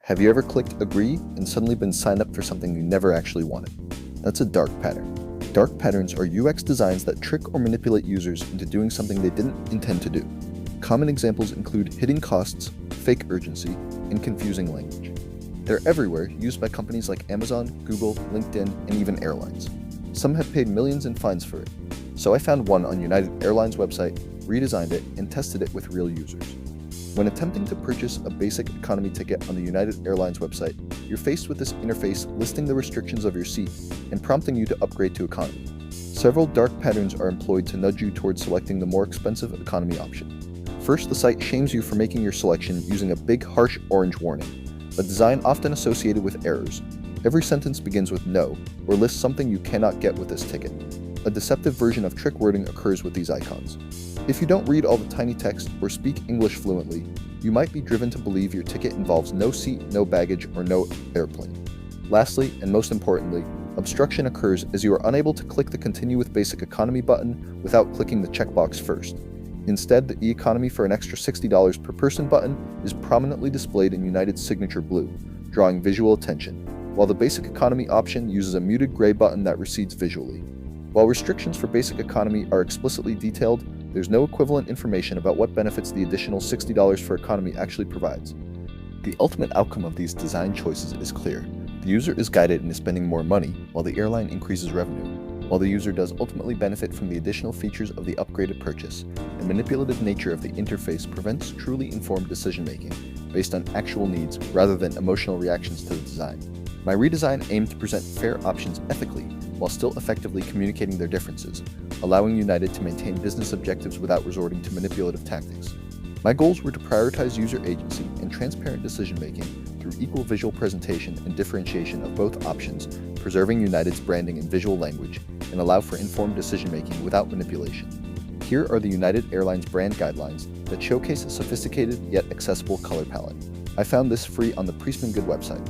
Have you ever clicked agree and suddenly been signed up for something you never actually wanted? That's a dark pattern. Dark patterns are UX designs that trick or manipulate users into doing something they didn't intend to do. Common examples include hidden costs, fake urgency, and confusing language. They're everywhere, used by companies like Amazon, Google, LinkedIn, and even airlines. Some have paid millions in fines for it. So I found one on United Airlines website, redesigned it, and tested it with real users. When attempting to purchase a basic economy ticket on the United Airlines website, you're faced with this interface listing the restrictions of your seat and prompting you to upgrade to economy. Several dark patterns are employed to nudge you towards selecting the more expensive economy option. First, the site shames you for making your selection using a big, harsh orange warning, a design often associated with errors. Every sentence begins with no, or lists something you cannot get with this ticket. A deceptive version of trick wording occurs with these icons. If you don't read all the tiny text or speak English fluently, you might be driven to believe your ticket involves no seat, no baggage, or no airplane. Lastly, and most importantly, obstruction occurs as you are unable to click the Continue with Basic Economy button without clicking the checkbox first. Instead, the e-economy for an extra $60 per person button is prominently displayed in United's signature blue, drawing visual attention, while the Basic Economy option uses a muted gray button that recedes visually. While restrictions for Basic Economy are explicitly detailed, there's no equivalent information about what benefits the additional $60 for economy actually provides. The ultimate outcome of these design choices is clear. The user is guided into spending more money, while the airline increases revenue. While the user does ultimately benefit from the additional features of the upgraded purchase, the manipulative nature of the interface prevents truly informed decision-making based on actual needs rather than emotional reactions to the design. My redesign aimed to present fair options ethically, while still effectively communicating their differences, allowing United to maintain business objectives without resorting to manipulative tactics. My goals were to prioritize user agency and transparent decision-making through equal visual presentation and differentiation of both options, preserving United's branding and visual language, and allow for informed decision-making without manipulation. Here are the United Airlines brand guidelines that showcase a sophisticated yet accessible color palette. I found this free on the Priestman Good website.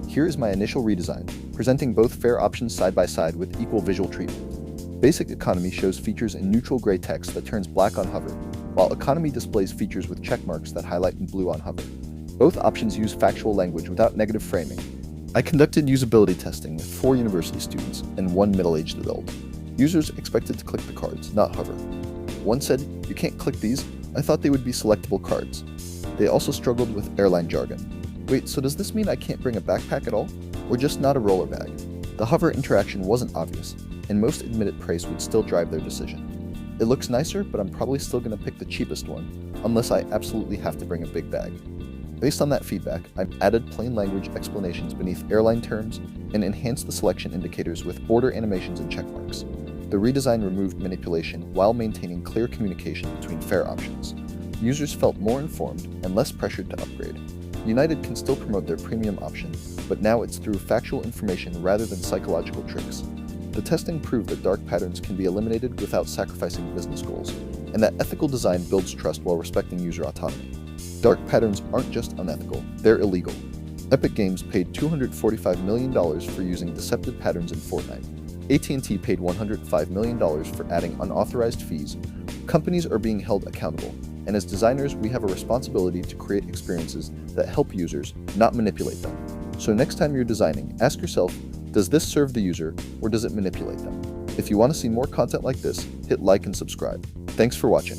Here is my initial redesign, presenting both fair options side by side with equal visual treatment. Basic Economy shows features in neutral gray text that turns black on hover, while Economy displays features with check marks that highlight in blue on hover. Both options use factual language without negative framing. I conducted usability testing with 4 university students and 1 middle-aged adult. Users expected to click the cards, not hover. One said, "You can't click these. I thought they would be selectable cards." They also struggled with airline jargon. Wait, so does this mean I can't bring a backpack at all? Or just not a roller bag? The hover interaction wasn't obvious, and most admitted price would still drive their decision. It looks nicer, but I'm probably still going to pick the cheapest one, unless I absolutely have to bring a big bag. Based on that feedback, I've added plain language explanations beneath airline terms and enhanced the selection indicators with border animations and checkmarks. The redesign removed manipulation while maintaining clear communication between fare options. Users felt more informed and less pressured to upgrade. United can still promote their premium option, but now it's through factual information rather than psychological tricks. The testing proved that dark patterns can be eliminated without sacrificing business goals, and that ethical design builds trust while respecting user autonomy. Dark patterns aren't just unethical, they're illegal. Epic Games paid $245 million for using deceptive patterns in Fortnite. AT&T paid $105 million for adding unauthorized fees. Companies are being held accountable, and as designers, we have a responsibility to create experiences that help users, not manipulate them. So next time you're designing, ask yourself, does this serve the user, or does it manipulate them? If you want to see more content like this, hit like and subscribe. Thanks for watching.